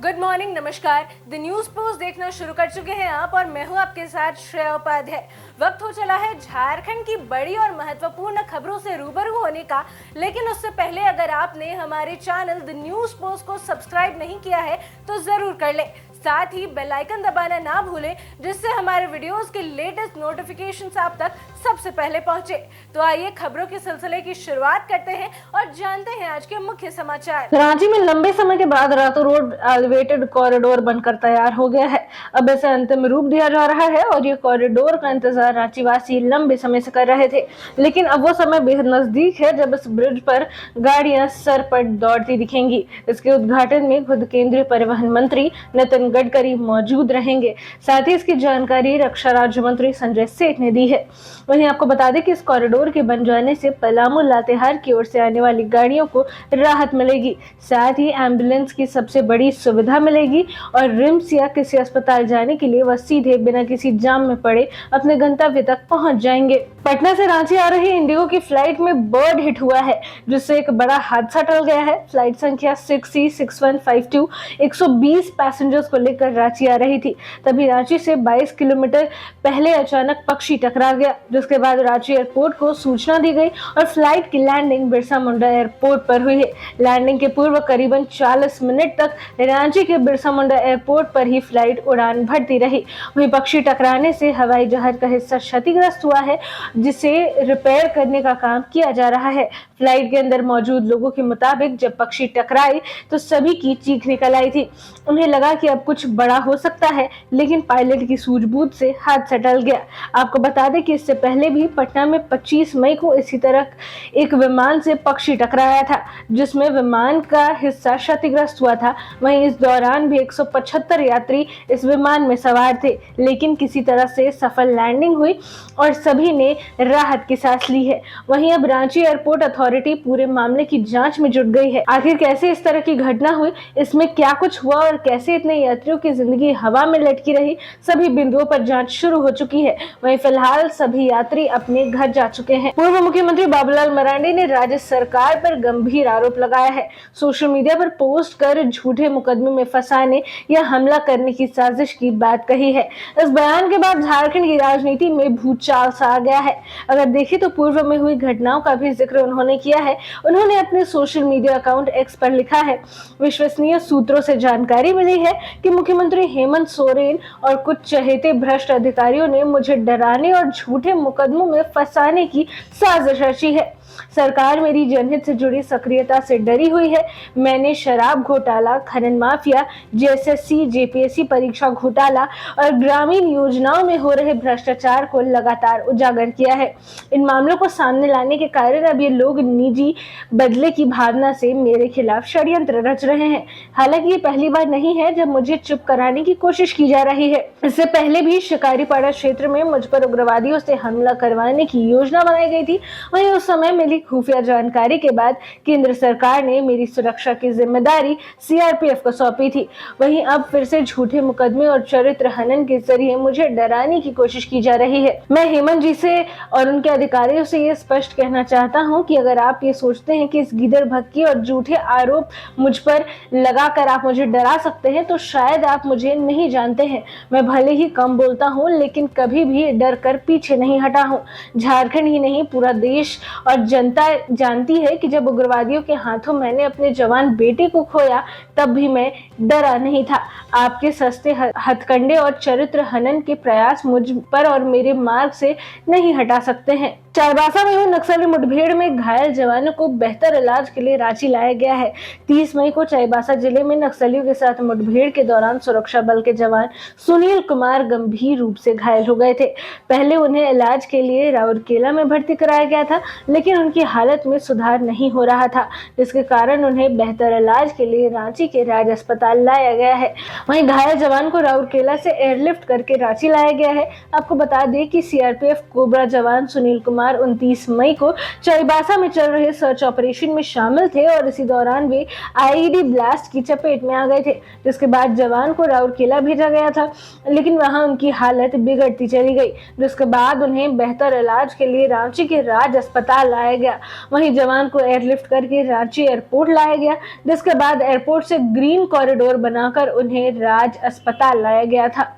Good morning, नमस्कार। The news post देखना शुरू कर चुके हैं आप और मैं हूं आपके साथ श्रेया उपाध्याय। वक्त हो चला है झारखंड की बड़ी और महत्वपूर्ण खबरों से रूबरू होने का, लेकिन उससे पहले अगर आपने हमारे चैनल द न्यूज पोस्ट को सब्सक्राइब नहीं किया है तो जरूर कर ले। साथ ही बेल आइकन दबाना ना भूलें, जिससे हमारे वीडियोस के लेटेस्ट नोटिफिकेशंस आप तक सबसे पहले पहुंचे। तो आइए खबरों के सिलसिले की शुरुआत करते हैं और जानते हैं आज के मुख्य समाचार। रांची में लंबे समय के बाद रातों रोड एलिवेटेड कॉरिडोर बनकर तैयार हो गया है। अब इसे अंतिम रूप दिया जा रहा है और ये कॉरिडोर का इंतजार रांचीवासी लंबे समय से कर रहे थे, लेकिन अब वो समय बेहद नजदीक है जब इस ब्रिज पर गाड़ियां सर पर दौड़ती दिखेंगी। इसके उद्घाटन में खुद केंद्रीय परिवहन मंत्री नितिन गडकरी मौजूद रहेंगे। साथ ही इसकी जानकारी रक्षा राज्य मंत्री संजय सेठ ने दी है। वहीं आपको बता दें कि इस कॉरिडोर के बन जाने से पलामू लातेहार की ओर से आने वाली गाड़ियों को राहत मिलेगी। साथ ही एम्बुलेंस की सबसे बड़ी सुविधा मिलेगी और रिम्स या किसी अस्पताल जाने के लिए वह सीधे बिना किसी जाम में पड़े अपने गंतव्य तक पहुंच जाएंगे। पटना से रांची आ रही इंडिगो की फ्लाइट में बर्ड हिट हुआ है, जिससे एक बड़ा हादसा टल गया है। फ्लाइट संख्या 6C6152 120 पैसेंजर्स को लेकर रांची आ रही थी। तभी रांची से 22 किलोमीटर पहले अचानक पक्षी टकरा गया, जिसके बाद रांची एयरपोर्ट को सूचना दी गई और फ्लाइट की लैंडिंग बिरसा मुंडा एयरपोर्ट पर हुई है। लैंडिंग के पूर्व करीबन 40 मिनट तक रांची के बिरसा मुंडा एयरपोर्ट पर ही फ्लाइट उड़ान भरती रही। वहीं पक्षी टकराने से हवाई जहाज का हिस्सा क्षतिग्रस्त हुआ है, जिसे रिपेयर करने का काम किया जा रहा है। फ्लाइट के अंदर मौजूद लोगों के मुताबिक जब पक्षी टकराई तो सभी की चीख निकल आई थी। उन्हें लगा कि अब कुछ बड़ा हो सकता है, लेकिन पायलट की सूझबूझ से हादसा टल गया। आपको बता दें कि इससे पहले भी पटना में 25 मई को इसी तरह एक विमान से पक्षी टकराया था, जिसमें विमान का हिस्सा क्षतिग्रस्त हुआ था। वहीं इस दौरान भी 175 यात्री इस विमान में सवार थे, लेकिन किसी तरह से सफल लैंडिंग हुई और सभी ने राहत की सांस ली है। वहीं अब रांची एयरपोर्ट अथॉरिटी पूरे मामले की जांच में जुट गई है। आखिर कैसे इस तरह की घटना हुई, इसमें क्या कुछ हुआ और कैसे इतने यात्रियों की जिंदगी हवा में लटकी रही, सभी बिंदुओं पर जांच शुरू हो चुकी है। वहीं फिलहाल सभी यात्री अपने घर जा चुके हैं। पूर्व मुख्यमंत्री बाबूलाल मरांडी ने राज्य सरकार पर गंभीर आरोप लगाया है। सोशल मीडिया पर पोस्ट कर झूठे मुकदमे में फंसाने या हमला करने की साजिश की बात कही है। इस बयान के बाद झारखंड की राजनीति में भूचाल सा आ गया है। अगर देखें तो पूर्व में हुई घटनाओं का भी जिक्र उन्होंने किया है। उन्होंने अपने सोशल मीडिया अकाउंट एक्स पर लिखा है, विश्वसनीय सूत्रों से जानकारी मिली है कि मुख्यमंत्री हेमंत सोरेन और कुछ चहेते भ्रष्ट अधिकारियों ने मुझे डराने और झूठे मुकदमों में फंसाने की साजिश रची है। सरकार मेरी जनहित से जुड़ी सक्रियता से डरी हुई है। मैंने शराब घोटाला, खनन माफिया, जेएसएससी, जेपीएससी परीक्षा घोटाला और ग्रामीण योजनाओं में हो रहे भ्रष्टाचार को लगातार उजागर किया है। इन मामलों को सामने लाने के कारण अब ये लोग निजी बदले की भावना से मेरे खिलाफ षड्यंत्र रच रहे हैं। हालांकि ये पहली बार नहीं है जब मुझे चुप कराने की कोशिश की जा रही है। इससे पहले भी शिकारीपाड़ा क्षेत्र में मुझ पर उग्रवादियों से हमला करवाने की योजना बनाई गई थी। वहीं उस समय मिली खुफिया जानकारी के बाद केंद्र सरकार ने मेरी सुरक्षा की जिम्मेदारी सीआरपीएफ को सौंपी थी। वहीं अब फिर से झूठे मुकदमे और चरित्र हनन के जरिए मुझे डराने की कोशिश की जा रही है। मैं हेमंत जी से और उनके अधिकारियों से ये स्पष्ट कहना चाहता हूं कि अगर आप ये सोचते हैं कि इस गिदड़ भक्की और झूठे आरोप मुझ पर लगाकर आप मुझे डरा सकते हैं, तो शायद आप मुझे नहीं जानते हैं। मैं भले ही कम बोलता हूं, लेकिन कभी भी डर कर पीछे नहीं हटा हूं। झारखंड ही नहीं, पूरा देश और जनता जानती है कि जब उग्रवादियों के हाथों मैंने अपने जवान बेटे को खोया, तब भी मैं डरा नहीं था। आपके सस्ते हथकंडे और चरित्र हनन के प्रयास मुझ पर और मेरे मार्ग से नहीं हटा सकते हैं। चाईबासा में हुई नक्सली मुठभेड़ में घायल जवानों को बेहतर इलाज के लिए रांची लाया गया है। 30 मई को चाईबासा जिले में नक्सलियों के साथ मुठभेड़ के दौरान सुरक्षा बल के जवान सुनील कुमार गंभीर रूप से घायल हो गए थे। पहले उन्हें इलाज के लिए राउरकेला में भर्ती कराया गया था, लेकिन उनकी हालत में सुधार नहीं हो रहा था, जिसके कारण उन्हें बेहतर इलाज के लिए रांची के राज अस्पताल लाया गया है। वहीं घायल जवान को राउरकेला से एयरलिफ्ट करके रांची लाया गया है। आपको बता दें कि सीआरपीएफ कोबरा जवान सुनील कुमार कुमार 29 मई को चाईबासा में चल रहे सर्च ऑपरेशन में शामिल थे और इसी दौरान वे आईईडी ब्लास्ट की चपेट में आ गए थे, जिसके बाद जवान को राउरकेला भेजा गया था, लेकिन वहां उनकी हालत बिगड़ती चली गई, जिसके बाद उन्हें बेहतर इलाज के लिए रांची के राज अस्पताल लाया गया। वहीं जवान को एयरलिफ्ट करके रांची एयरपोर्ट लाया गया, जिसके बाद एयरपोर्ट से ग्रीन कॉरिडोर बनाकर उन्हें राज अस्पताल लाया गया था।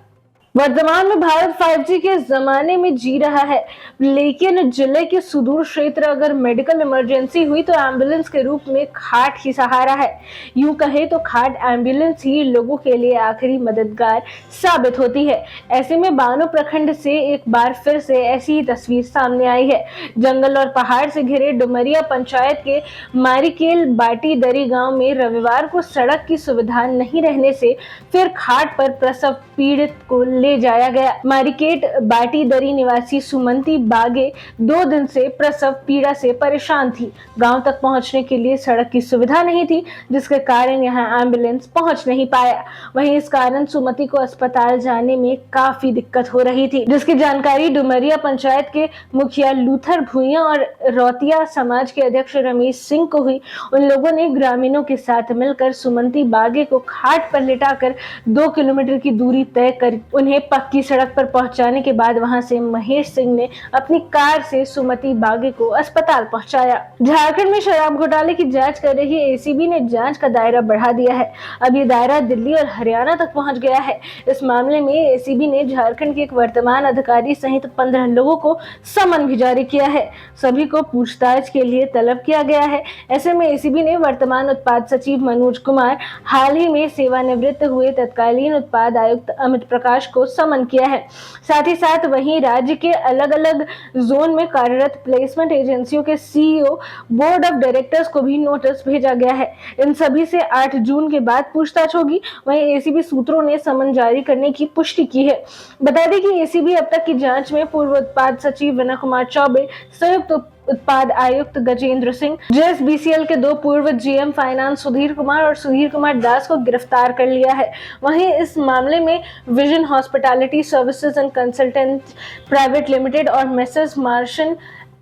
वर्तमान में भारत 5G के जमाने में जी रहा है, लेकिन जिले के सुदूर क्षेत्र अगर मेडिकल इमरजेंसी हुई तो एम्बुलेंस के रूप में खाट ही सहारा है। यूं कहे तो खाट एम्बुलेंस ही लोगों के लिए आखिरी मददगार साबित होती है। ऐसे में बानो प्रखंड से एक बार फिर से ऐसी ही तस्वीर सामने आई है। जंगल और पहाड़ से घिरे डुमरिया पंचायत के मारिकेल बाटी दरी गांव में रविवार को सड़क की सुविधा नहीं रहने से फिर खाट पर प्रसव पीड़ित को ले जाया गया। मारिकेट बाटी दरी निवासी सुमंती बागे 2 दिन से प्रसव पीड़ा से परेशान थी। गांव तक पहुंचने के लिए सड़क की सुविधा नहीं थी, जिसके कारण यहां एम्बुलेंस पहुंच नहीं पाया। वहीं इस कारण सुमति को अस्पताल जाने में काफी दिक्कत हो रही थी, जिसकी जानकारी डुमरिया पंचायत के मुखिया लूथर भुइयां और रौतिया समाज के अध्यक्ष रमेश सिंह को हुई। उन लोगों ने ग्रामीणों के साथ मिलकर सुमंती बागे को खाट पर लिटाकर 2 किलोमीटर की दूरी तय कर उन्हें पक्की सड़क पर पहुंचाने के बाद वहां से महेश सिंह ने अपनी कार से सुमति बागे को अस्पताल पहुंचाया। झारखंड में शराब घोटाले की जांच कर रही एसीबी ने जांच का दायरा बढ़ा दिया है। अब ये दायरा दिल्ली और हरियाणा तक पहुंच गया है। इस मामले में एसीबी ने झारखंड के एक वर्तमान अधिकारी सहित 15 लोगों को समन भी जारी किया है। सभी को पूछताछ के लिए तलब किया गया है। ऐसे में एसीबी ने वर्तमान उत्पाद सचिव मनोज कुमार, हाल ही में सेवानिवृत्त हुए तत्कालीन उत्पाद आयुक्त अमित प्रकाश को समन किया है। साथ ही साथ वहीं राज्य के अलग अलग जोन में कार्यरत प्लेसमेंट एजेंसियों के सीईओ, बोर्ड ऑफ डायरेक्टर्स को भी नोटिस भेजा गया है। इन सभी से 8 जून के बाद पूछताछ होगी। वहीं एसीबी सूत्रों ने समन जारी करने की पुष्टि की है। बता दें कि एसीबी अब तक की जांच में पूर्व उत्पाद सचिव विनय कुमार चौबे, संयुक्त उत्पाद आयुक्त गजेंद्र सिंह, जेएसबीसीएल के 2 पूर्व जीएम फाइनेंस सुधीर कुमार और सुधीर कुमार दास को गिरफ्तार कर लिया है। वहीं इस मामले में vision hospitality services and consultant private limited और मेसर्स मार्शन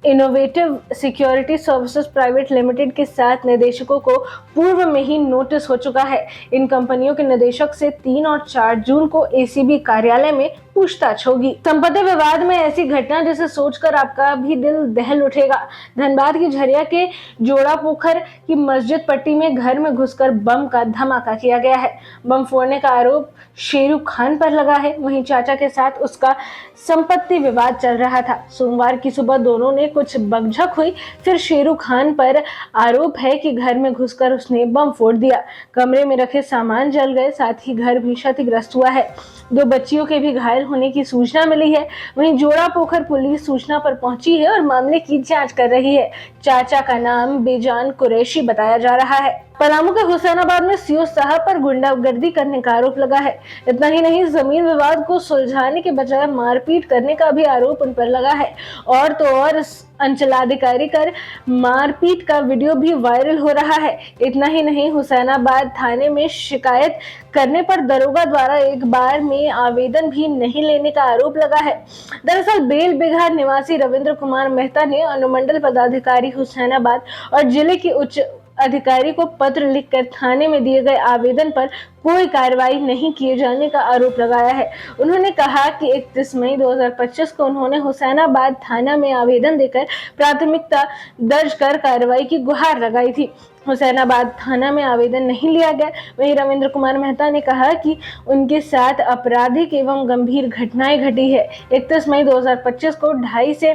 innovative security services private limited के 7 निदेशकों को पूर्व में ही नोटिस हो चुका है। इन कंपनियों के निदेशक से 3 और 4 जून को एसीबी कार्यालय में पूछताछ होगी। संपत्ति विवाद में ऐसी घटना जिसे सोचकर आपका भी दिल दहल उठेगा। धनबाद की झरिया के जोड़ा पोखर की मस्जिद पट्टी में घर में घुसकर बम का धमाका किया गया है। बम फोड़ने का आरोप शेरू खान पर लगा है। वहीं चाचा के साथ उसका संपत्ति विवाद चल रहा था। सोमवार की सुबह दोनों ने कुछ बकझक हुई, फिर शेरू खान पर आरोप है कि घर में घुसकर उसने बम फोड़ दिया। कमरे में रखे सामान जल गए, साथ ही घर भी क्षतिग्रस्त हुआ है। 2 बच्चियों के भी घायल होने की सूचना मिली है। वहीं जोड़ा पोखर पुलिस सूचना पर पहुंची है और मामले की जांच कर रही है। चाचा का नाम बेजान कुरैशी बताया जा रहा है। पलामू के हुसैनाबाद में सीओ साहब पर गुंडागर्दी करने का आरोप लगा है। इतना ही नहीं, जमीन विवाद को सुलझाने के बजाय मारपीट करने का भी आरोप उन पर लगा है। और तो और अंचलाधिकारी कर मारपीट का वीडियो भी वायरल हो रहा है। इतना ही नहीं, हुसैनाबाद थाने में शिकायत करने पर दरोगा द्वारा एक बार में आवेदन भी नहीं लेने का आरोप लगा है। दरअसल बेल बिघार निवासी रविंद्र कुमार मेहता ने अनुमंडल पदाधिकारी हुसैनाबाद और जिले के उच्च अधिकारी को पत्र लिखकर थाने में दिए गए आवेदन पर कोई कार्रवाई नहीं किए जाने का आरोप लगाया है। उन्होंने कहा कि 31 मई 2025 को उन्होंने हुसैनाबाद थाना में आवेदन देकर प्राथमिकता दर्ज कर कार्रवाई की गुहार लगाई थी। हुसैनाबाद थाना में आवेदन नहीं लिया गया। वहीं रविंद्र कुमार मेहता ने कहा कि उनके साथ आपराधिक एवं गंभीर घटनाएं घटी है। 31 मई 2025 को 2:30 से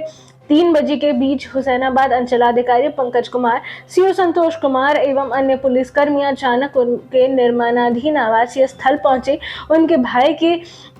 3 बजे के बीच हुसैनाबाद अंचलाधिकारी पंकज कुमार, सीओ संतोष कुमार एवं अन्य पुलिसकर्मी अचानक उनके निर्माणाधीन आवासीय स्थल पहुंचे। उनके भाई के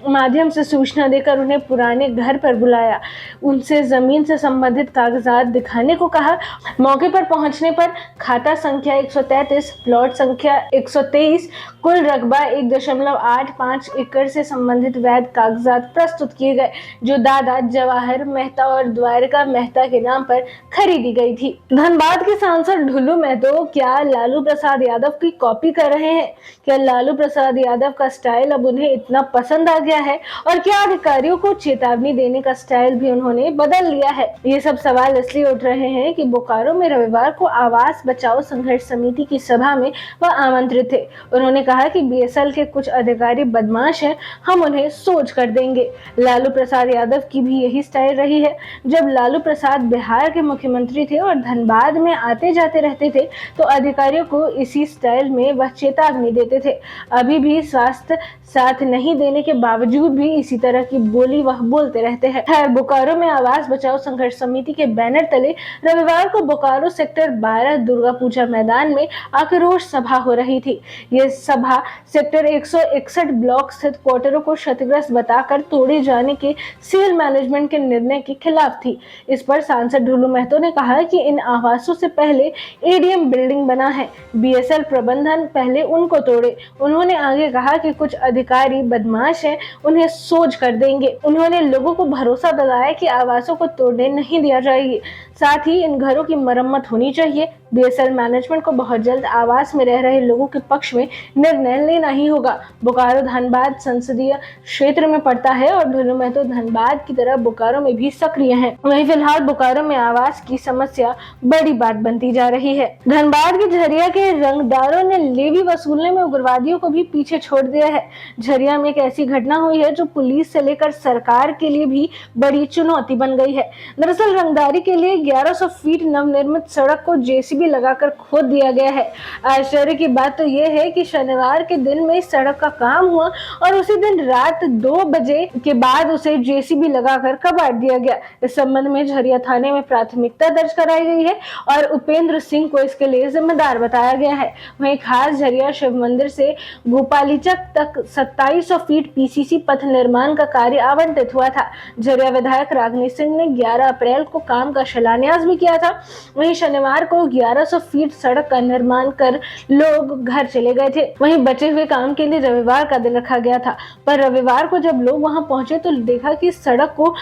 माध्यम से सूचना देकर उन्हें पुराने घर पर बुलाया, उनसे जमीन से संबंधित कागजात दिखाने को कहा। मौके पर पहुंचने पर खाता संख्या 133, प्लॉट संख्या 123, कुल रकबा 1.85 एकड़ से संबंधित वैध कागजात प्रस्तुत किए गए, जो दादा जवाहर मेहता और द्वारिका सुविधा मेहता के नाम पर खरीदी गई थी। धनबाद के सांसद ढुल्लू महतो क्या लालू प्रसाद यादव की कॉपी कर रहे हैं? क्या लालू प्रसाद यादव का स्टाइल अब उन्हें इतना पसंद आ गया है और क्या अधिकारियों को चेतावनी देने का स्टाइल भी उन्होंने बदल लिया है? ये सब सवाल इसलिए उठ रहे हैं कि बोकारो में रविवार को आवास बचाओ संघर्ष समिति की सभा में वह आमंत्रित थे। उन्होंने कहा कि बीएसएल के कुछ अधिकारी बदमाश हैं, हम उन्हें सोच कर देंगे। लालू प्रसाद यादव की भी यही स्टाइल रही है। जब लालू प्रसाद बिहार के मुख्यमंत्री थे और धनबाद में आते जाते रहते थे तो अधिकारियों को इसी स्टाइल में वह चेतावनी देते थे। अभी भी स्वास्थ्य साथ नहीं देने के बावजूद भी इसी तरह की बोली वह बोलते रहते हैं। खैर, बोकारो में आवास बचाओ संघर्ष समिति के बैनर तले रविवार को बोकारो सेक्टर 12 दुर्गा पूजा मैदान में आक्रोश सभा हो रही थी। ये सभा सेक्टर 161 ब्लॉक स्थित क्वार्टरों को क्षतिग्रस्त बताकर तोड़े जाने के सिविल मैनेजमेंट के निर्णय के खिलाफ थी। इस पर सांसद ढुल्लू महतो ने कहा कि इन आवासों से पहले एडीएम बिल्डिंग बना है, बीएसएल प्रबंधन पहले उनको तोड़े। उन्होंने आगे कहा कि कुछ अधिकारी बदमाश हैं, उन्हें सोच कर देंगे। उन्होंने लोगों को भरोसा दिलाया कि आवासों को तोड़ने नहीं दिया जाएगी, साथ ही इन घरों की मरम्मत होनी चाहिए। बीएसएल मैनेजमेंट को बहुत जल्द आवास में रह रहे लोगों के पक्ष में निर्णय लेना ही होगा। बोकारो धनबाद संसदीय क्षेत्र में पड़ता है और ढुल्लू महतो धनबाद की तरह बोकारो में भी सक्रिय हैं। वहीं फिलहाल बोकारो में आवास की समस्या बड़ी बात बनती जा रही है। धनबाद के झरिया के रंगदारों ने लेवी वसूलने में उग्रवादियों को भी पीछे छोड़ दिया है। झरिया में एक ऐसी घटना हुई है जो पुलिस से लेकर सरकार के लिए भी बड़ी चुनौती बन गई है। दरअसल रंगदारी के लिए 1100 फीट नवनिर्मित सड़क को जेसीबी लगाकर खोद दिया गया है। आश्चर्य की बात तो यह है कि शनिवार के दिन में इस सड़क का काम हुआ और उसी दिन रात 2 बजे के बाद उसे जेसीबी लगाकर कबाड़ दिया गया। इस संबंध में झरिया थाने में प्राथमिकता दर्ज कराई गई है और उपेंद्र सिंह को इसके लिए जिम्मेदार बताया गया है। वहीं खास झरिया शिव मंदिर से गोपालीचक तक 2700 फीट पीसीसी पथ निर्माण का कार्य आवंटित हुआ था। झरिया विधायक रागनी सिंह ने 11 अप्रैल को काम का शिलान्यास भी किया था। वहीं शनिवार को 1100 फीट सड़क का निर्माण कर लोग घर चले गए थे। वहीं बचे हुए काम के लिए रविवार का दिन रखा गया था, पर रविवार को जब लोग वहां पहुंचे तो देखा कि सड़क को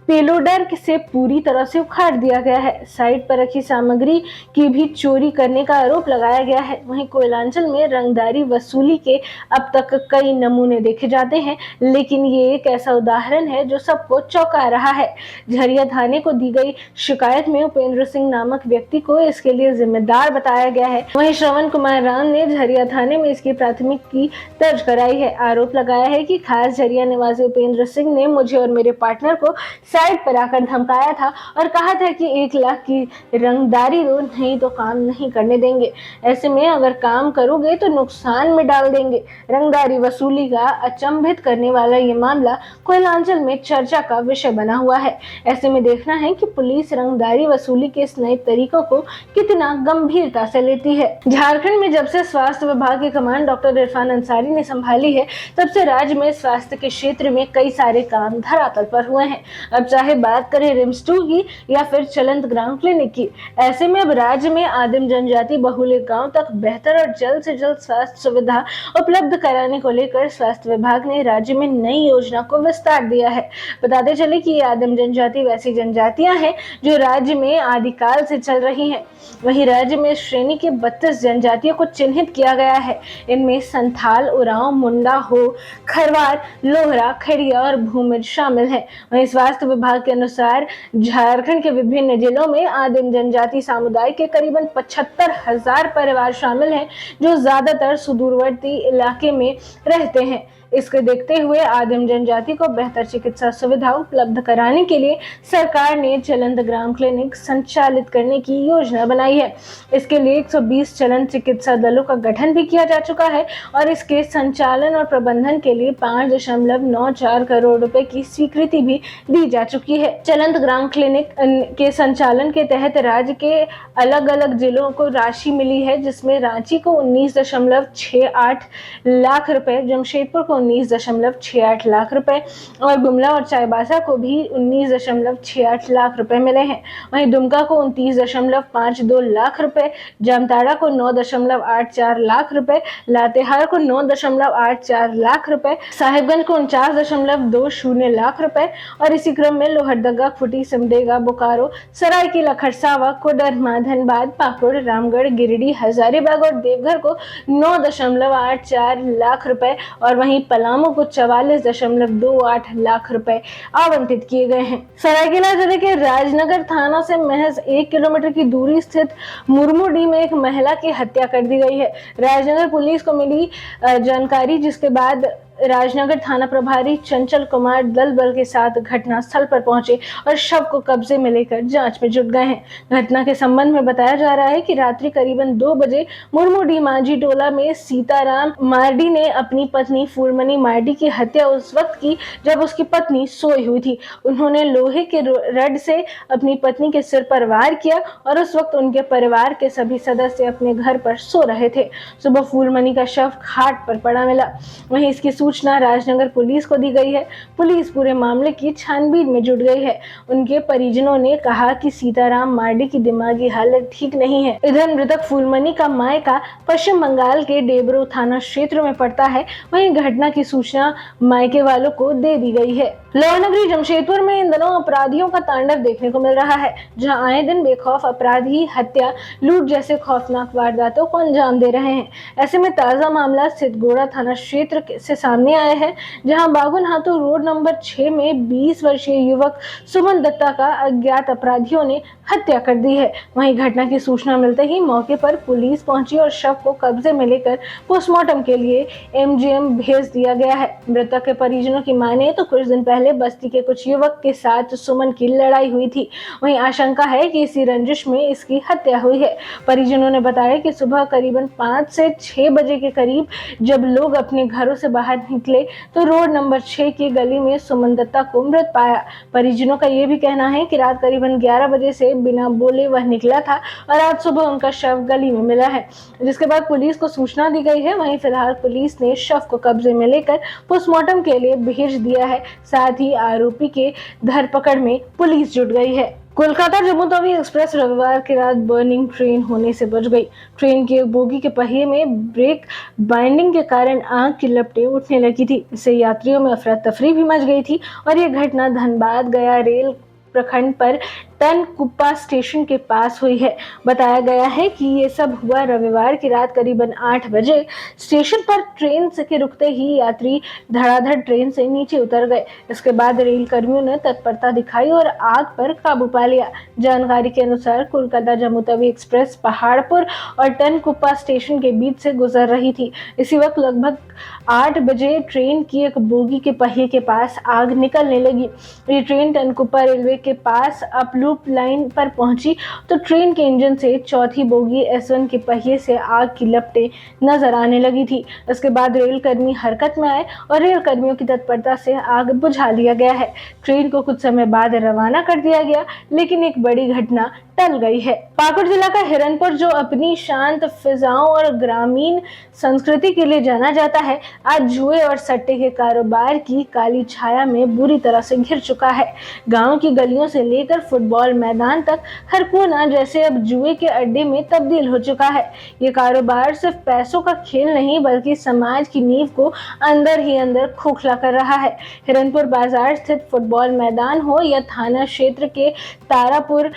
पेलोडर से पूरी तरह से उखाड़ दिया गया है। साइट पर रखी सामग्री की भी चोरी करने का आरोप लगाया गया है। वहीं कोयलांचल में रंगदारी वसूली के अब तक कई नमूने देखे जाते हैं, लेकिन ये एक ऐसा उदाहरण है जो सबको चौंका रहा है। झरिया थाने को दी गई शिकायत में उपेंद्र सिंह नामक व्यक्ति को इसके लिए जिम्मेदार बताया गया है। वहीं श्रवण कुमार राम ने झरिया थाने में इसकी प्राथमिकी दर्ज कराई है। आरोप लगाया है कि खास झरिया निवासी उपेंद्र सिंह ने मुझे और मेरे पार्टनर को साइट पर आकर धमकाया था और कहा था कि 1 लाख की रंगदारी दो, नहीं तो काम नहीं करने देंगे। ऐसे में अगर काम करोगे तो नुकसान में डाल देंगे। रंगदारी वसूली का अचंभित करने वाला ये मामला कोयलांचल में चर्चा का विषय बना हुआ है। ऐसे में देखना है कि पुलिस रंगदारी वसूली के इस नए तरीकों को कितना गंभीरता से लेती है। झारखंड में जब से स्वास्थ्य विभाग की कमान डॉक्टर इरफान अंसारी ने संभाली है, तब से राज्य में स्वास्थ्य के क्षेत्र में कई सारे काम धरातल पर हुए हैं। अब चाहे बात करें रिम्स 2 की या फिर चलंत ग्राम क्लिनिक की, ऐसे में अब राज्य में आदिम जनजाति बहुल्य गांव तक बेहतर और जल्द से जल्द स्वास्थ्य सुविधा उपलब्ध कराने को लेकर स्वास्थ्य विभाग ने राज्य में नई योजना को विस्तार दिया है। बताते चले कि ये आदिम जनजाति वैसी जनजातियां हैं जो राज्य में आदिकाल से चल रही हैं। वहीं राज्य में श्रेणी के 32 जनजातियों को चिन्हित किया गया है। इनमें संथाल, उरांव, मुंडा, हो, खरवार, लोहरा, खड़िया और भूमिज शामिल हैं। वहीं स्वास्थ्य विभाग के अनुसार झारखंड के विभिन्न जिलों में आदिम जनजाति समुदाय के करीबन 75,000 परिवार शामिल हैं, जो ज्यादातर सुदूरवर्ती इलाके में रहते हैं। इसको देखते हुए आदिम जनजाति को बेहतर चिकित्सा सुविधा उपलब्ध कराने के लिए सरकार ने चलंत ग्राम क्लिनिक संचालित करने की योजना बनाई है। इसके लिए 120 चलंत चिकित्सा दलों का गठन भी किया जा चुका है और इसके संचालन और प्रबंधन के लिए 5.94 करोड़ रुपए की स्वीकृति भी दी जा चुकी है। चलंत ग्राम क्लिनिक के संचालन के तहत राज्य के अलग अलग जिलों को राशि मिली है, जिसमें रांची को 19.68 लाख रुपए, जमशेदपुर को 19.68 लाख रुपए और गुमला और चाईबासा को भी 19.68 लाख रुपए मिले हैं। वहीं दुमका को 29.52 लाख रुपए, जामताड़ा को 9.84 लाख रुपए, लातेहार को 9.84 लाख रुपए, साहिबगंज को 49.20 लाख रुपए और इसी क्रम में लोहरदगा, खुटी, सिमडेगा, बोकारो, सरायकेला खरसावा, कोडरमा, धनबाद, पाकुड़, रामगढ़, गिरिडीह, हजारीबाग और देवघर को 9.84 लाख रुपए और वहीं पलामू को 44.28 लाख रुपए आवंटित किए गए हैं। सरायकेला जिले के राजनगर थाना से महज 1 किलोमीटर की दूरी स्थित मुरमुडी में एक महिला की हत्या कर दी गई है। राजनगर पुलिस को मिली जानकारी, जिसके बाद राजनगर थाना प्रभारी चंचल कुमार दल बल के साथ घटना स्थल पर पहुंचे और शव को कब्जे में लेकर जांच में जुट गए हैं। घटना के संबंध में बताया जा रहा है कि रात्रि करीबन 2 बजे मुरमुडी मांझी टोला में सीताराम मार्डी ने अपनी पत्नी फूलमणि मार्डी की हत्या उस वक्त की जब उसकी पत्नी सोई हुई थी। उन्होंने लोहे के रड से अपनी पत्नी के सिर पर वार किया और उस वक्त उनके परिवार के सभी सदस्य अपने घर पर सो रहे थे। सुबह फूलमणि का शव खाट पर पड़ा मिला। वहीं इसकी सूचना राजनगर पुलिस को दी गई है। पुलिस पूरे मामले की छानबीन में जुट गई है। उनके परिजनों ने कहा कि सीताराम मार्डी की दिमागी हालत ठीक नहीं है। इधर मृतक फूलमणि का मायका पश्चिम बंगाल के डेबरो थाना क्षेत्र में पड़ता है। वहीं घटना की सूचना मायके वालों को दे दी गई है। लोअर नगरी जमशेदपुर में इन दिनों अपराधियों का तांडव देखने को मिल रहा है, जहां आए दिन बेखौफ अपराधी हत्या, लूट जैसे खौफनाक वारदातों को अंजाम दे रहे हैं। ऐसे में ताजा मामला सिद्धगोड़ा थाना क्षेत्र से सामने आया है, जहां बागुनहातू रोड नंबर 6 में 20 वर्षीय युवक सुमन दत्ता का अज्ञात अपराधियों ने हत्या कर दी है। वहीं घटना की सूचना मिलते ही मौके पर पुलिस पहुंची और शव को कब्जे में लेकर पोस्टमार्टम के लिए एमजीएम भेज दिया गया है। मृतक के परिजनों की माने तो कुछ दिन पहले बस्ती के कुछ युवक के साथ सुमन की लड़ाई हुई थी। वहीं आशंका है कि इसी रंजिश में इसकी हत्या हुई है। परिजनों ने बताया कि सुबह करीबन 5 से 6 बजे के करीब जब लोग अपने घरों से बाहर निकले तो रोड नंबर 6 की गली में सुमन दत्ता को मृत पाया। परिजनों का यह भी कहना है कि रात करीबन 11 बजे से बिना बोले वह निकला था और आज सुबह उनका शव गली में मिला है, जिसके बाद पुलिस को सूचना दी गई है। वहीं फिलहाल पुलिस ने शव को कब्जे में लेकर पोस्टमार्टम के लिए भेज दिया है। साथ ही आरोपी के धरपकड़ में पुलिस जुट गई है। कोलकाता जम्मू तवी एक्सप्रेस रविवार की रात बर्निंग ट्रेन होने से बच गई। ट्रेन के बोगी के पहिए में ब्रेक बाइंडिंग के कारण आग की लपटें उठने लगी थी। इससे यात्रियों में अफरा तफरी भी मच गई थी और ये घटना धनबाद गया रेल प्रखंड पर टनकुप्पा स्टेशन के पास हुई है। बताया गया है कि ये सब हुआ रविवार की रात करीबन 8 बजे। स्टेशन पर ट्रेन के रुकते ही यात्री धड़ाधड़ ट्रेन से नीचे उतर गए। इसके बाद रेल कर्मियों ने तत्परता दिखाई और आग पर काबू पा लिया। जानकारी के अनुसार कोलकाता जम्मू तवी एक्सप्रेस पहाड़पुर और टनकुप्पा स्टेशन के बीच से गुजर रही थी। इसी वक्त लगभग 8 बजे ट्रेन की एक बोगी के पहिए के पास आग निकलने लगी। ये ट्रेन टनकुप्पा रेलवे के पास अप लूप लाइन पर पहुंची तो ट्रेन के इंजन से चौथी बोगी S1 के पहिए से आग की लपटें नजर आने लगी थी। इसके बाद रेल कर्मी हरकत में आए और रेल कर्मियों की तत्परता से आग बुझा लिया गया है। ट्रेन को कुछ समय बाद रवाना कर दिया गया, लेकिन एक बड़ी घटना टल गई है। पाकुड़ जिला का हिरनपुर, जो अपनी शांत फिजाओं और ग्रामीण संस्कृति के लिए जाना जाता है, आज जुए और सट्टे के कारोबार की काली छाया में बुरी तरह से घिर चुका है। गांव की गलियों से लेकर फुटबॉल मैदान तक हर कोना जैसे अब जुए के अड्डे में तब्दील हो चुका है। ये कारोबार सिर्फ पैसों का खेल नहीं, बल्कि समाज की नींव को अंदर ही अंदर खोखला कर रहा है। हिरनपुर बाजार स्थित फुटबॉल मैदान हो या थाना क्षेत्र के तारापुर,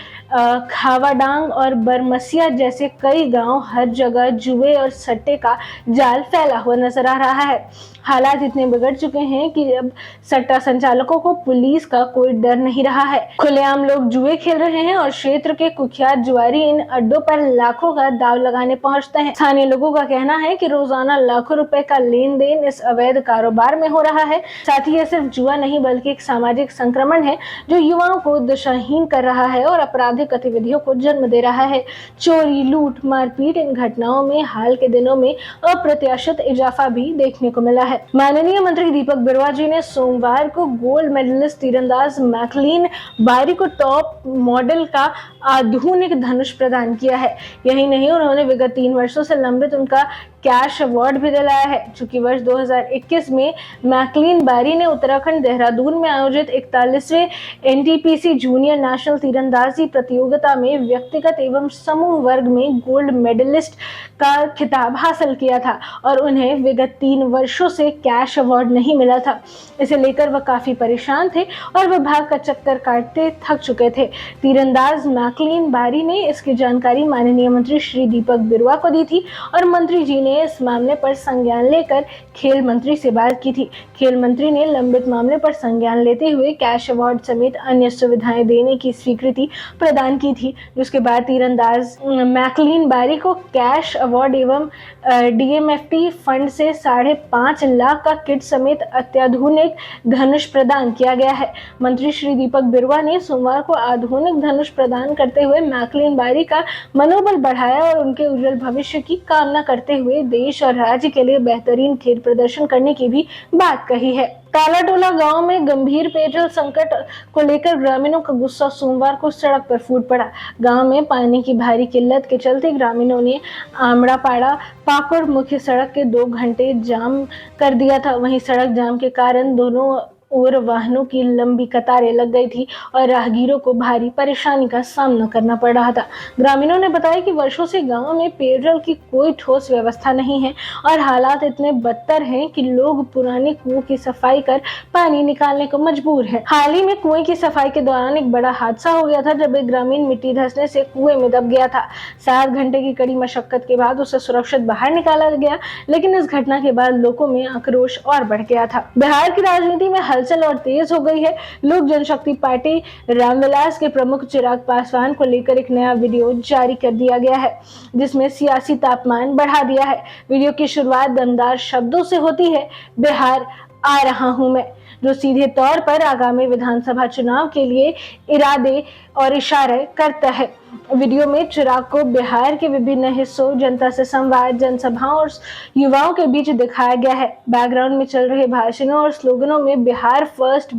खावाडांग और बरमसिया जैसे कई गांव, हर जगह जुए और सट्टे का जाल फैला हुआ नजर आ रहा है। हालात इतने बिगड़ चुके हैं कि अब सट्टा संचालकों को पुलिस का कोई डर नहीं रहा है। खुलेआम लोग जुए खेल रहे हैं और क्षेत्र के कुख्यात जुआरी इन अड्डों पर लाखों का दाव लगाने पहुंचते हैं। स्थानीय लोगों का कहना है कि रोजाना लाखों रुपए का लेन देन इस अवैध कारोबार में हो रहा है। साथ ही यह सिर्फ जुआ नहीं, बल्कि एक सामाजिक संक्रमण है जो युवाओं को दिशाहीन कर रहा है और आपराधिक गतिविधियों को जन्म दे रहा है। चोरी, लूट, मारपीट, इन घटनाओं में हाल के दिनों में अप्रत्याशित इजाफा भी देखने को मिला है। माननीय मंत्री दीपक बिरुआ जी ने सोमवार को गोल्ड मेडलिस्ट तीरंदाज मैकलीन बारी को टॉप मॉडल का आधुनिक धनुष प्रदान किया है। यही नहीं, उन्होंने विगत 3 वर्षों से लंबित उनका कैश अवार्ड भी दिलाया है। चूंकि वर्ष 2021 में मैकलीन बारी ने उत्तराखंड देहरादून में आयोजित 41वें एनटीपीसी जूनियर नेशनल तीरंदाजी प्रतियोगिता में व्यक्तिगत एवं समूह वर्ग में गोल्ड मेडलिस्ट का खिताब हासिल किया था और उन्हें विगत 3 वर्षों से कैश अवार्ड नहीं मिला था। इसे लेकर वह काफी परेशान थे और विभाग का चक्कर काटते थक चुके थे। तीरंदाज मैकलीन बारी ने इसकी जानकारी माननीय मंत्री श्री दीपक बिरुवा को दी थी और मंत्री जी ने इस मामले पर संज्ञान लेकर खेल मंत्री से बात की थी। खेल मंत्री ने लंबित मामले पर संज्ञान लेते हुए कैश अवार्ड समेत अन्य सुविधाएं देने की स्वीकृति प्रदान की थी, जिसके बाद तीरंदाज मैकलीन बारी को कैश अवार्ड एवं डीएमएफटी फंड से 5.5 लाख का किट समेत अत्याधुनिक धनुष प्रदान किया गया है। मंत्री श्री दीपक बिरुवा ने सोमवार को आधुनिक धनुष प्रदान करते हुए मैकलीन बारी का मनोबल बढ़ाया और उनके उज्जवल भविष्य की कामना करते हुए देश और राज्य के लिए बेहतरीन खेल प्रदर्शन करने की भी बात कही है। कालाटोला गांव में गंभीर पेयजल संकट को लेकर ग्रामीणों का गुस्सा सोमवार को सड़क पर फूट पड़ा। गांव में पानी की भारी किल्लत के चलते ग्रामीणों ने आमड़ापाड़ा पाकुड़ मुख्य सड़क के 2 घंटे जाम कर दिया था। वहीं सड़क जाम के कारण दोनों और वाहनों की लंबी कतारें लग गई थी और राहगीरों को भारी परेशानी का सामना करना पड़ रहा था। ग्रामीणों ने बताया कि वर्षों से गांव में पेयजल की कोई ठोस व्यवस्था नहीं है और हालात इतने बदतर हैं कि लोग पुराने कुओं की सफाई कर पानी निकालने को मजबूर हैं। हाल ही में कुएं की सफाई के दौरान एक बड़ा हादसा हो गया था जब एक ग्रामीण मिट्टी धंसने से कुएं में दब गया था। 7 घंटे की कड़ी मशक्कत के बाद उसे सुरक्षित बाहर निकाला गया, लेकिन इस घटना के बाद लोगों में आक्रोश और बढ़ गया था। बिहार की राजनीति में हलचल और तेज हो गई है। लोक जनशक्ति पार्टी रामविलास के प्रमुख चिराग पासवान को लेकर एक नया वीडियो जारी कर दिया गया है, जिसमें सियासी तापमान बढ़ा दिया है। वीडियो की शुरुआत दमदार शब्दों से होती है, बिहार आ रहा हूं मैं, जो सीधे तौर पर आगामी विधानसभा चुनाव के लिए इरादे और इशारे करता है। वीडियो में चिराग को बिहार के विभिन्न हिस्सों, जनता से संवाद, जनसभाओं और युवाओं के बीच दिखाया गया है। बैकग्राउंड में चल रहे भाषणों और स्लोगनों में बिहार फर्स्ट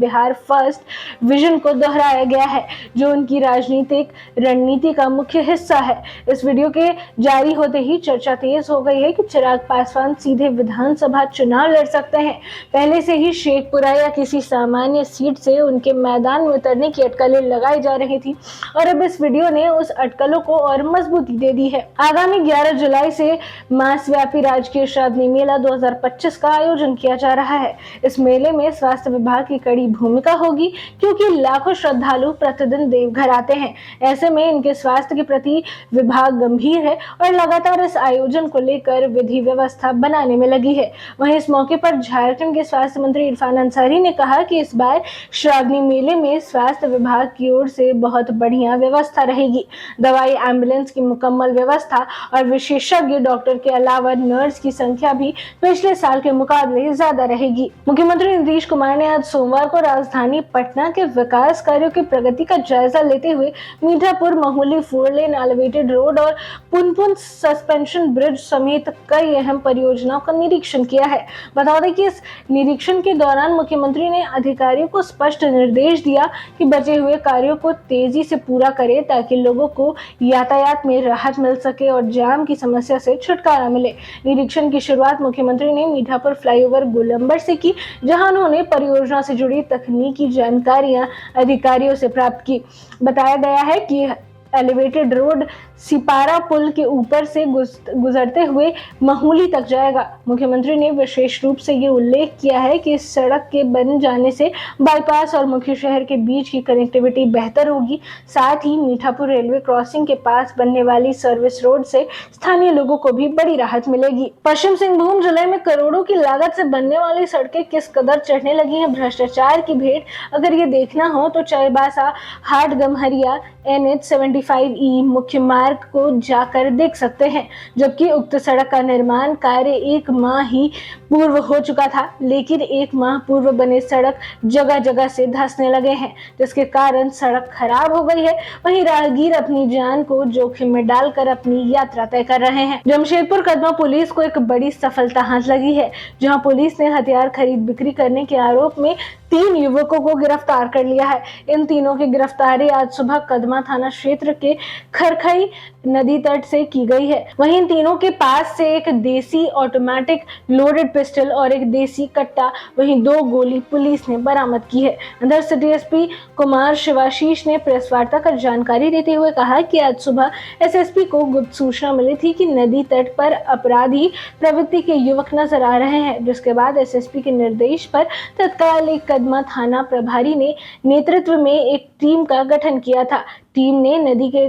विजन को दोहराया गया है, जो उनकी राजनीतिक रणनीति का मुख्य हिस्सा है। इस वीडियो के जारी होते ही चर्चा तेज हो गई है कि चिराग पासवान सीधे विधानसभा चुनाव लड़ सकते हैं। पहले से ही शेखपुरा या किसी सामान्य सीट से उनके मैदान में उतरने की अटकलें लगाई जा रही थी और अब इस वीडियो ने उस अटकलों को और मजबूती दे दी है। आगामी 11 जुलाई से मास व्यापी राजकीय श्रावणी मेला 2025 का आयोजन किया जा रहा है। इस मेले में स्वास्थ्य विभाग की कड़ी भूमिका होगी, क्योंकि लाखों श्रद्धालु प्रतिदिन देवघर आते हैं। ऐसे में इनके स्वास्थ्य के प्रति विभाग गंभीर है और लगातार इस आयोजन को लेकर विधि व्यवस्था बनाने में लगी है। वहीं इस मौके पर झारखंड के स्वास्थ्य मंत्री इरफान अंसारी ने कहा कि इस बार श्रावणी मेले में स्वास्थ्य विभाग की ओर से बहुत बढ़िया व्यवस्था रहेगी। दवाई, एम्बुलेंस की मुकम्मल व्यवस्था और विशेषज्ञ डॉक्टर के अलावा नर्स की संख्या भी पिछले साल के मुकाबले ज्यादा रहेगी। मुख्यमंत्री नीतीश कुमार ने आज सोमवार को राजधानी पटना के विकास कार्यों की प्रगति का जायजा लेते हुए Mithapur Mahuli 4 lane elevated road और पुनपुन सस्पेंशन ब्रिज समेत कई अहम परियोजनाओं का निरीक्षण किया है। बता दें कि इस निरीक्षण के दौरान मुख्यमंत्री ने अधिकारियों को स्पष्ट निर्देश दिया कि बचे हुए कार्यों को तेजी से पूरा करें, ताकि लोगों को यातायात में राहत मिल सके और जाम की समस्या से छुटकारा मिले। निरीक्षण की शुरुआत मुख्यमंत्री ने मीठापुर फ्लाईओवर गोलंबर से की, जहां उन्होंने परियोजना से जुड़ी तकनीकी जानकारियां अधिकारियों से प्राप्त की। बताया गया है कि एलिवेटेड रोड सिपारा पुल के ऊपर से गुजरते हुए महुली तक जाएगा। मुख्यमंत्री ने विशेष रूप से ये उल्लेख किया है कि इस सड़क के बन जाने से बाईपास और मुख्य शहर के बीच की कनेक्टिविटी बेहतर होगी। साथ ही मीठापुर रेलवे क्रॉसिंग के पास बनने वाली सर्विस रोड से स्थानीय लोगों को भी बड़ी राहत मिलेगी। पश्चिम सिंहभूम जिले में करोड़ों की लागत से बनने वाली सड़कें किस कदर चढ़ने लगी हैं, भ्रष्टाचार की भेंट अगर ये देखना हो तो चाईबासा हाट गम्हरिया NH 75E मुख्य मार्ग को जाकर देख सकते हैं। जबकि उक्त सड़क का निर्माण कार्य 1 माह ही पूर्व हो चुका था, लेकिन 1 माह पूर्व बने सड़क जगह जगह से धंसने लगे हैं, जिसके कारण सड़क खराब हो गई है। वहीं राहगीर अपनी जान को जोखिम में डालकर अपनी यात्रा तय कर रहे हैं। जमशेदपुर कदमा पुलिस को एक बड़ी सफलता हाथ लगी है, जहां पुलिस ने हथियार खरीद बिक्री करने के आरोप में 3 युवकों को गिरफ्तार कर लिया है। इन तीनों की गिरफ्तारी आज सुबह कदमा थाना क्षेत्र के खरखई नदी तट से की गई है। वहीं इन तीनों के पास से एक देसी ऑटोमेटिक लोडेड पिस्टल और एक देसी कट्टा, वहीं 2 गोली पुलिस ने बरामद की है। अंदर सिटी एसपी कुमार शिवाशीष ने प्रेस वार्ता कर जानकारी देते हुए कहा कि आज सुबह एसएसपी को गुप्त सूचना मिली थी कि नदी तट पर अपराधी प्रवृत्ति के युवक नजर आ रहे हैं, जिसके बाद एसएसपी के निर्देश पर तत्काल एक कदमा थाना प्रभारी ने नेतृत्व में एक टीम का गठन किया था। टीम ने नदी के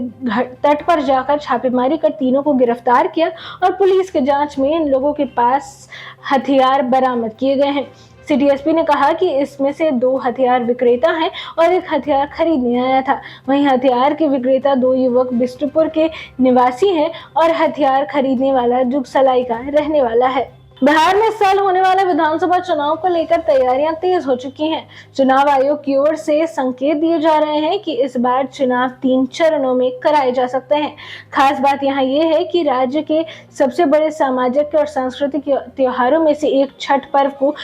तट पर जाकर छापेमारी कर तीनों को गिरफ्तार किया और पुलिस के जांच में इन लोगों के पास हथियार बरामद किए गए हैं। सिटी एसपी ने कहा कि इसमें से 2 हथियार विक्रेता हैं और एक हथियार खरीदने आया था। वहीं हथियार के विक्रेता 2 युवक बिष्टुपुर के निवासी हैं और हथियार खरीदने वाला जुगसलाई का रहने वाला है। बिहार में इस साल होने वाले विधानसभा चुनाव को लेकर तैयारियां तेज हो चुकी हैं। चुनाव आयोग की ओर से संकेत दिए जा रहे हैं कि इस बार चुनाव 3 चरणों में कराए जा सकते हैं। खास बात यहाँ ये है कि राज्य के सबसे बड़े सामाजिक और सांस्कृतिक त्योहारों में से एक छठ पर्व को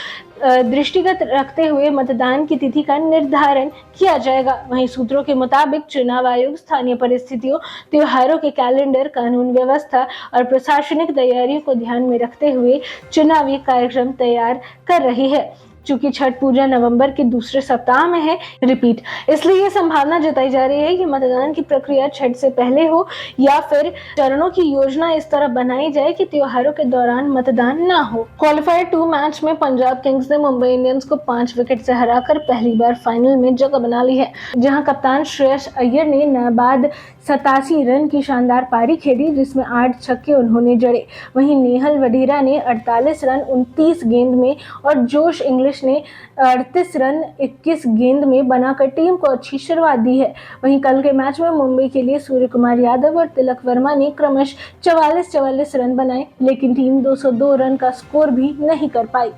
दृष्टिगत रखते हुए मतदान की तिथि का निर्धारण किया जाएगा। वहीं सूत्रों के मुताबिक चुनाव आयोग स्थानीय परिस्थितियों, त्योहारों के कैलेंडर, कानून व्यवस्था और प्रशासनिक तैयारियों को ध्यान में रखते हुए चुनावी कार्यक्रम तैयार कर रही है। चूंकि छठ पूजा नवंबर के दूसरे सप्ताह में है, इसलिए ये संभावना जताई जा रही है कि मतदान की प्रक्रिया छठ से पहले हो या फिर चरणों की योजना इस तरह बनाई जाए कि त्योहारों के दौरान मतदान ना हो। क्वालिफायर 2 मैच में पंजाब किंग्स ने मुंबई इंडियंस को 5 विकेट से हराकर पहली बार फाइनल में जगह बना ली है, जहां कप्तान श्रेयस अय्यर ने नाबाद 87 रन की शानदार पारी खेली, जिसमें 8 छक्के उन्होंने जड़े। वहीं नेहल वढेरा ने 48 रन 29 गेंद में और जोश इंग्लिश ने 38 रन 21 गेंद में बनाकर टीम को अच्छी शुरुआत दी है। वहीं कल के मैच में मुंबई के लिए सूर्य कुमार यादव और तिलक वर्मा ने क्रमश 44-44 रन बनाए, लेकिन टीम 202 रन का स्कोर भी नहीं कर पाई।